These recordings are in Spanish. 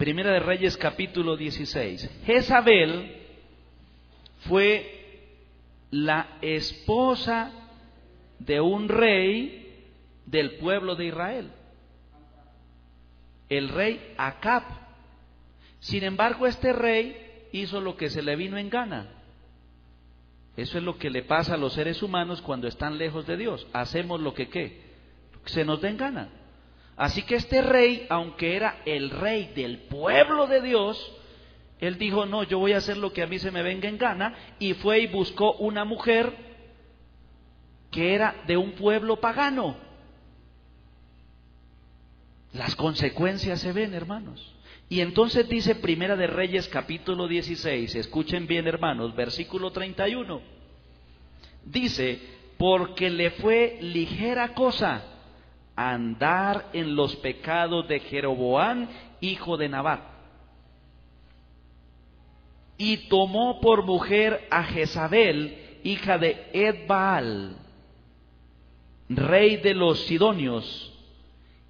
Primera de Reyes capítulo 16. Jezabel fue la esposa de un rey del pueblo de Israel, el rey Acab. Sin embargo, este rey hizo lo que se le vino en gana. Eso es lo que le pasa a los seres humanos cuando están lejos de Dios. Hacemos lo que se nos dé en gana. Así que este rey, aunque era el rey del pueblo de Dios, él dijo: no, yo voy a hacer lo que a mí se me venga en gana, y fue y buscó una mujer que era de un pueblo pagano. Las consecuencias se ven, hermanos. Y entonces dice Primera de Reyes capítulo 16, escuchen bien, hermanos, versículo 31. Dice: porque le fue ligera cosa andar en los pecados de Jeroboam, hijo de Nabat, y tomó por mujer a Jezabel, hija de Edbaal, rey de los sidonios,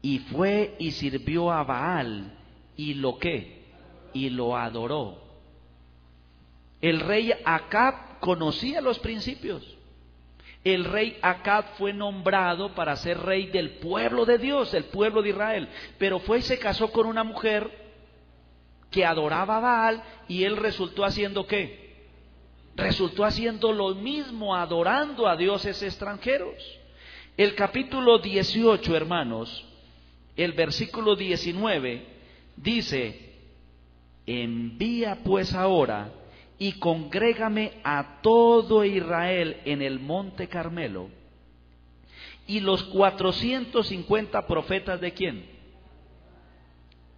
y fue y sirvió a Baal, y lo adoró. El rey Acab conocía los principios. El rey Acab fue nombrado para ser rey del pueblo de Dios, del pueblo de Israel, pero fue y se casó con una mujer que adoraba a Baal, y él resultó haciendo ¿qué? Resultó haciendo lo mismo, adorando a dioses extranjeros. El capítulo 18, hermanos, el versículo 19 dice: envía pues ahora y congrégame a todo Israel en el monte Carmelo, y los 450 profetas de ¿quién?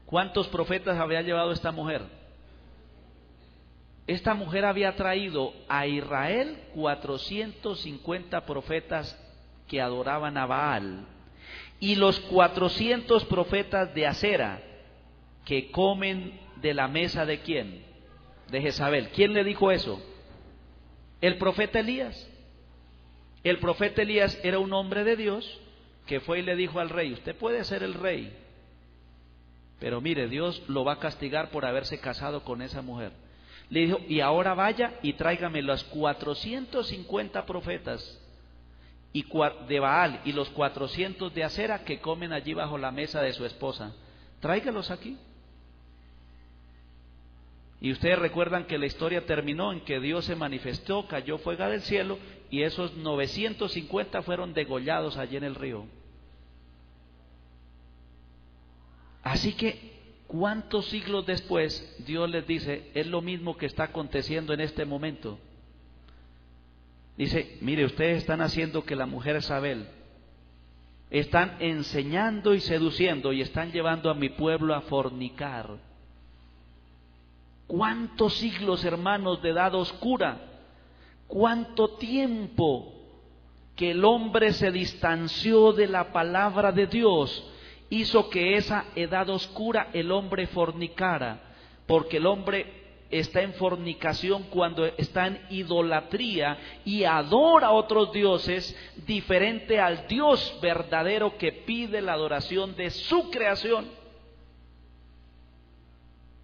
¿Cuántos profetas había llevado esta mujer? Esta mujer había traído a Israel 450 profetas que adoraban a Baal, y los 400 profetas de Acera que comen de la mesa de ¿quién? De Jezabel. ¿Quién le dijo eso? El profeta Elías. El profeta Elías era un hombre de Dios que fue y le dijo al rey: usted puede ser el rey, pero mire, Dios lo va a castigar por haberse casado con esa mujer. Le dijo: y ahora vaya y tráigame los 450 profetas de Baal y los 400 de Acera que comen allí bajo la mesa de su esposa. Tráigalos aquí. Y ustedes recuerdan que la historia terminó en que Dios se manifestó, cayó fuego del cielo, y esos 950 fueron degollados allí en el río. Así que, ¿cuántos siglos después Dios les dice: es lo mismo que está aconteciendo en este momento? Dice: mire, ustedes están haciendo que la mujer Jezabel, están enseñando y seduciendo, y están llevando a mi pueblo a fornicar. ¿Cuántos siglos, hermanos, de edad oscura? ¿Cuánto tiempo que el hombre se distanció de la palabra de Dios hizo que esa edad oscura el hombre fornicara? Porque el hombre está en fornicación cuando está en idolatría y adora a otros dioses diferente al Dios verdadero que pide la adoración de su creación.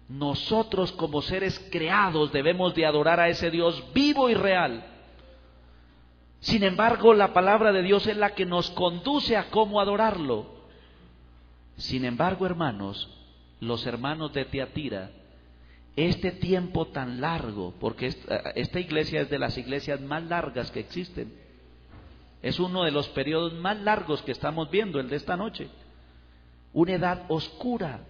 Nosotros, como seres creados, debemos de adorar a ese Dios vivo y real. Sin embargo, la palabra de Dios es la que nos conduce a cómo adorarlo. Sin embargo, hermanos, los hermanos de Tiatira, este tiempo tan largo, porque esta iglesia es de las iglesias más largas que existen, es uno de los periodos más largos que estamos viendo, el de esta noche, una edad oscura.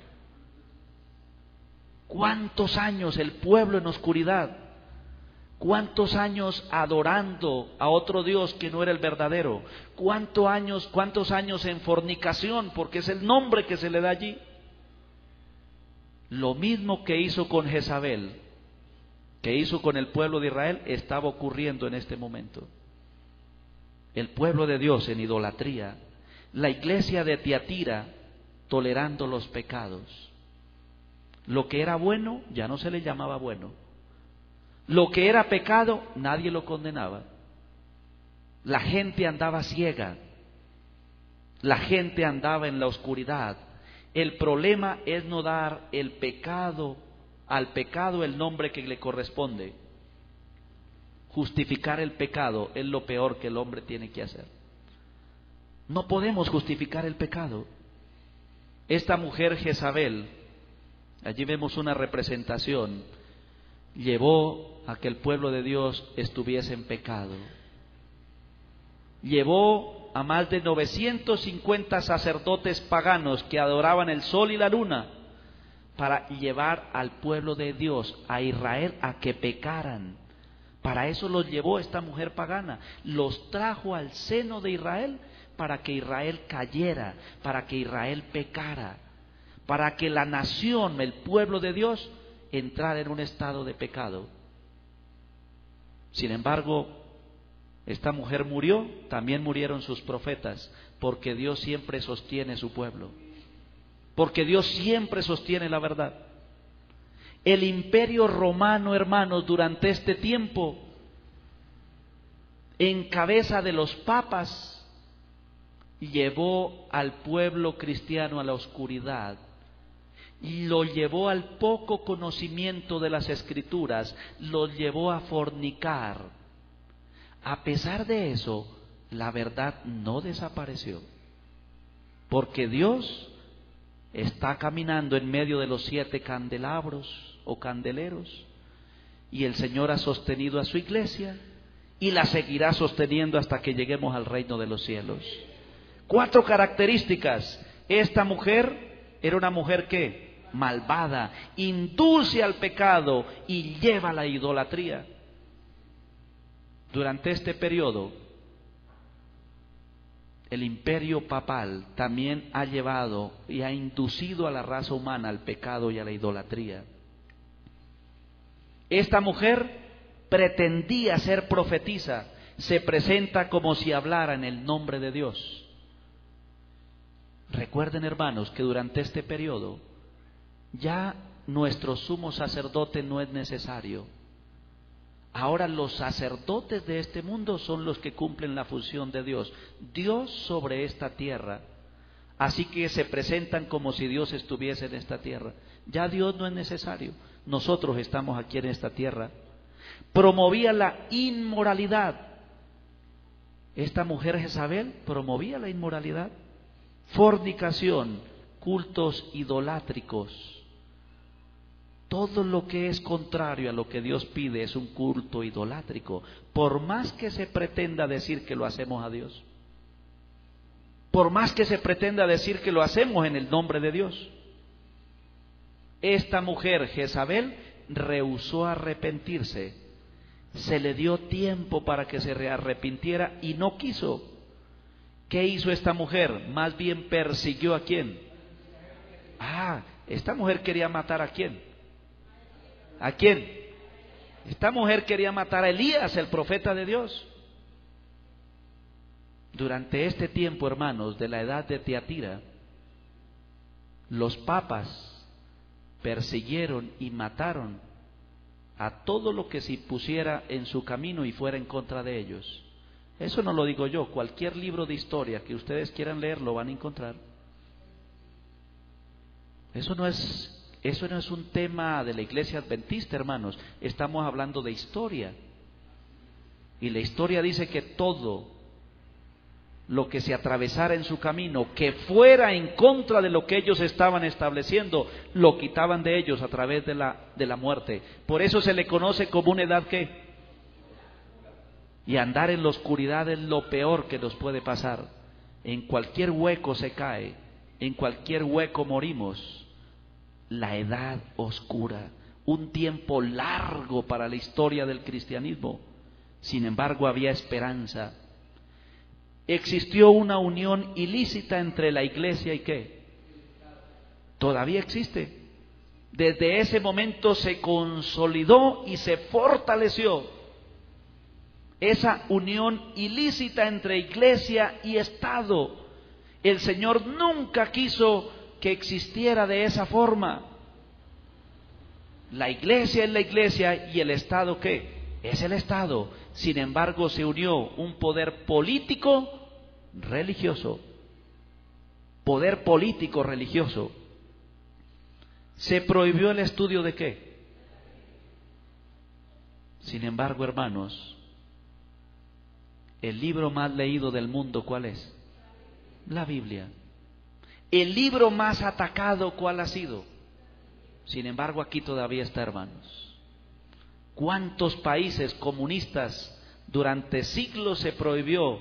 ¿Cuántos años el pueblo en oscuridad? ¿Cuántos años adorando a otro Dios que no era el verdadero? ¿Cuántos años en fornicación? Porque es el nombre que se le da allí. Lo mismo que hizo con Jezabel, que hizo con el pueblo de Israel, estaba ocurriendo en este momento. El pueblo de Dios en idolatría, la iglesia de Tiatira tolerando los pecados. Lo que era bueno ya no se le llamaba bueno. Lo que era pecado nadie lo condenaba. La gente andaba ciega. La gente andaba en la oscuridad. El problema es no dar al pecado el nombre que le corresponde. Justificar el pecado es lo peor que el hombre tiene que hacer. No podemos justificar el pecado. Esta mujer Jezabel, allí vemos una representación, llevó a que el pueblo de Dios estuviese en pecado. Llevó a más de 950 sacerdotes paganos que adoraban el sol y la luna para llevar al pueblo de Dios, a Israel, a que pecaran. Para eso los llevó esta mujer pagana. Los trajo al seno de Israel para que Israel cayera, para que Israel pecara, para que la nación, el pueblo de Dios, entrara en un estado de pecado. Sin embargo, esta mujer murió, también murieron sus profetas, porque Dios siempre sostiene su pueblo, porque Dios siempre sostiene la verdad. El imperio romano, hermanos, durante este tiempo, en cabeza de los papas, llevó al pueblo cristiano a la oscuridad y lo llevó al poco conocimiento de las Escrituras, lo llevó a fornicar. A pesar de eso, la verdad no desapareció, porque Dios está caminando en medio de los 7 candelabros o candeleros, y el Señor ha sostenido a su iglesia y la seguirá sosteniendo hasta que lleguemos al reino de los cielos. 4 características. Esta mujer era una mujer que malvada, induce al pecado y lleva a la idolatría. Durante este periodo, el imperio papal también ha llevado y ha inducido a la raza humana al pecado y a la idolatría. Esta mujer pretendía ser profetisa, se presenta como si hablara en el nombre de Dios. Recuerden, hermanos, que durante este periodo ya nuestro sumo sacerdote no es necesario. Ahora los sacerdotes de este mundo son los que cumplen la función de Dios. Dios sobre esta tierra. Así que se presentan como si Dios estuviese en esta tierra. Ya Dios no es necesario. Nosotros estamos aquí en esta tierra. Promovía la inmoralidad. Esta mujer Jezabel promovía la inmoralidad. Fornicación, cultos idolátricos. Todo lo que es contrario a lo que Dios pide es un culto idolátrico, por más que se pretenda decir que lo hacemos a Dios, por más que se pretenda decir que lo hacemos en el nombre de Dios. Esta mujer Jezabel rehusó arrepentirse, se le dio tiempo para que se arrepintiera y no quiso. ¿Qué hizo esta mujer? Más bien persiguió ¿a quién? Esta mujer quería matar ¿a quién? ¿A quién? Esta mujer quería matar a Elías, el profeta de Dios. Durante este tiempo, hermanos, de la edad de Tiatira, los papas persiguieron y mataron a todo lo que se pusiera en su camino y fuera en contra de ellos. Eso no lo digo yo, cualquier libro de historia que ustedes quieran leer lo van a encontrar. Eso no es un tema de la iglesia adventista, hermanos. Estamos hablando de historia. Y la historia dice que todo lo que se atravesara en su camino, que fuera en contra de lo que ellos estaban estableciendo, lo quitaban de ellos a través de la muerte. Por eso se le conoce como una edad que... Y andar en la oscuridad es lo peor que nos puede pasar. En cualquier hueco se cae, en cualquier hueco morimos. La edad oscura, un tiempo largo para la historia del cristianismo. Sin embargo, había esperanza. Existió una unión ilícita entre la iglesia y ¿qué? Todavía existe. Desde ese momento se consolidó y se fortaleció esa unión ilícita entre iglesia y Estado. El Señor nunca quiso que existiera de esa forma. La iglesia es la iglesia y el Estado ¿qué? Es el Estado. Sin embargo, se unió un poder político religioso. Poder político religioso. ¿Se prohibió el estudio de qué? Sin embargo, hermanos, el libro más leído del mundo, ¿cuál es? La Biblia. El libro más atacado, ¿cuál ha sido? Sin embargo, aquí todavía está, hermanos. ¿Cuántos países comunistas durante siglos se prohibió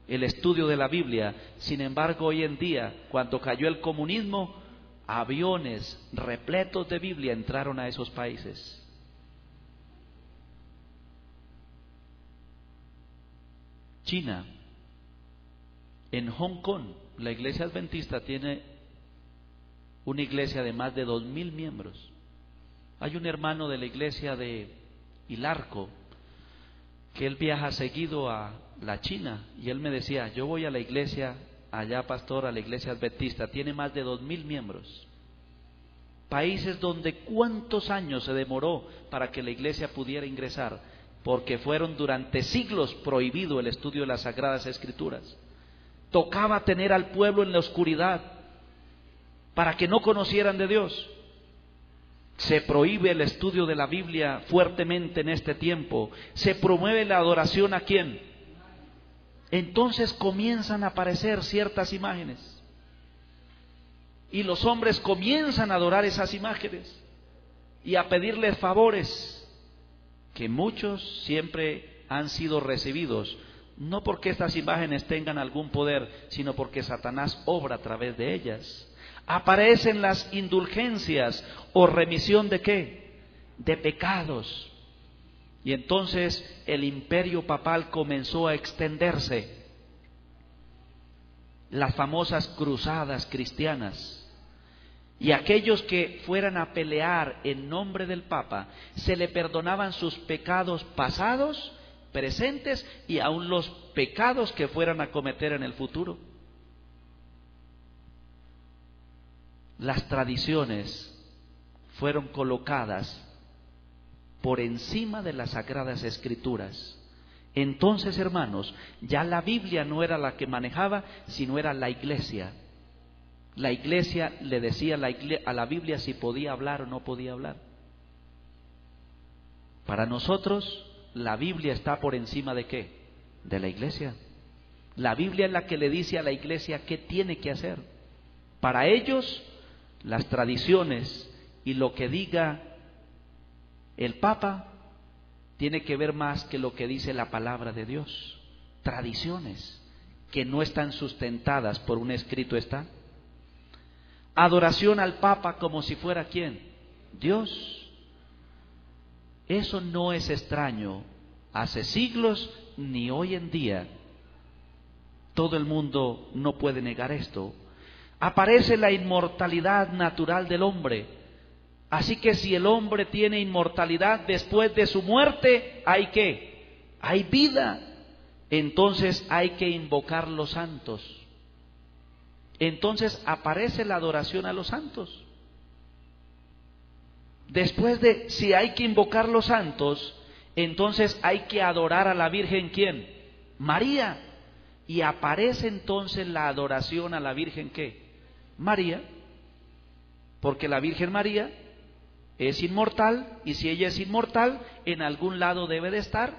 el estudio de la Biblia? Sin embargo, hoy en día, cuando cayó el comunismo, aviones repletos de Biblia entraron a esos países. China, en Hong Kong, la iglesia adventista tiene una iglesia de más de 2000 miembros. Hay un hermano de la iglesia de Hilarco que él viaja seguido a la China y él me decía, yo voy a la iglesia allá, pastor, a la iglesia adventista, tiene más de 2000 miembros. Países donde cuántos años se demoró para que la iglesia pudiera ingresar, porque fueron durante siglos prohibido el estudio de las Sagradas Escrituras. Tocaba tener al pueblo en la oscuridad para que no conocieran de Dios. Se prohíbe el estudio de la Biblia fuertemente en este tiempo. Se promueve la adoración ¿a quién? Entonces comienzan a aparecer ciertas imágenes. Y los hombres comienzan a adorar esas imágenes y a pedirles favores, que muchos siempre han sido recibidos, no porque estas imágenes tengan algún poder, sino porque Satanás obra a través de ellas. Aparecen las indulgencias o remisión de ¿qué? De pecados. Y entonces el imperio papal comenzó a extenderse. Las famosas cruzadas cristianas. Y aquellos que fueran a pelear en nombre del Papa, se le perdonaban sus pecados pasados, presentes y aún los pecados que fueran a cometer en el futuro. Las tradiciones fueron colocadas por encima de las Sagradas Escrituras. Entonces, hermanos, ya la Biblia no era la que manejaba, sino era la iglesia. La iglesia le decía a la Biblia si podía hablar o no podía hablar. Para nosotros, la Biblia está por encima ¿de qué? De la iglesia. La Biblia es la que le dice a la iglesia qué tiene que hacer. Para ellos, las tradiciones y lo que diga el Papa tiene que ver más que lo que dice la palabra de Dios. Tradiciones que no están sustentadas por un escrito está. Adoración al Papa como si fuera ¿quién? Dios. Eso no es extraño. Hace siglos ni hoy en día. Todo el mundo no puede negar esto. Aparece la inmortalidad natural del hombre. Así que si el hombre tiene inmortalidad, después de su muerte, ¿hay qué? Hay vida. Entonces hay que invocar los santos. Entonces aparece la adoración a los santos. Después de, si hay que invocar los santos, entonces hay que adorar a la Virgen, ¿quién? María. Y aparece entonces la adoración a la Virgen, ¿qué? María. Porque la Virgen María es inmortal, y si ella es inmortal, en algún lado debe de estar,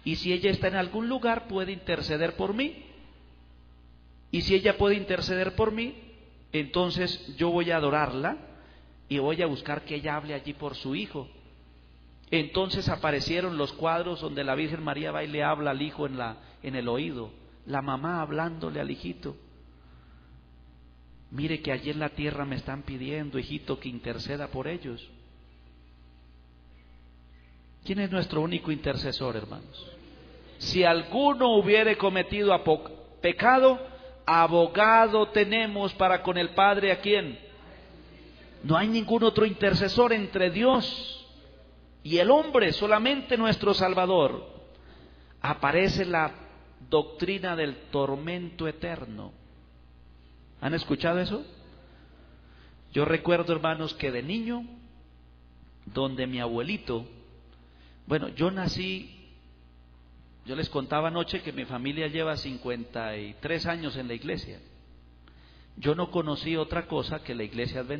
y si ella está en algún lugar, puede interceder por mí. Y si ella puede interceder por mí, entonces yo voy a adorarla y voy a buscar que ella hable allí por su hijo. Entonces aparecieron los cuadros donde la Virgen María va y le habla al hijo en el oído, la mamá hablándole al hijito. Mire que allí en la tierra me están pidiendo, hijito, que interceda por ellos. ¿Quién es nuestro único intercesor, hermanos? Si alguno hubiere cometido pecado, abogado tenemos para con el Padre, ¿a quién? No hay ningún otro intercesor entre Dios y el hombre, solamente nuestro Salvador. Aparece la doctrina del tormento eterno. ¿Han escuchado eso? Yo recuerdo, hermanos, que de niño, donde mi abuelito, bueno, yo les contaba anoche que mi familia lleva 53 años en la iglesia. Yo no conocí otra cosa que la iglesia adventista.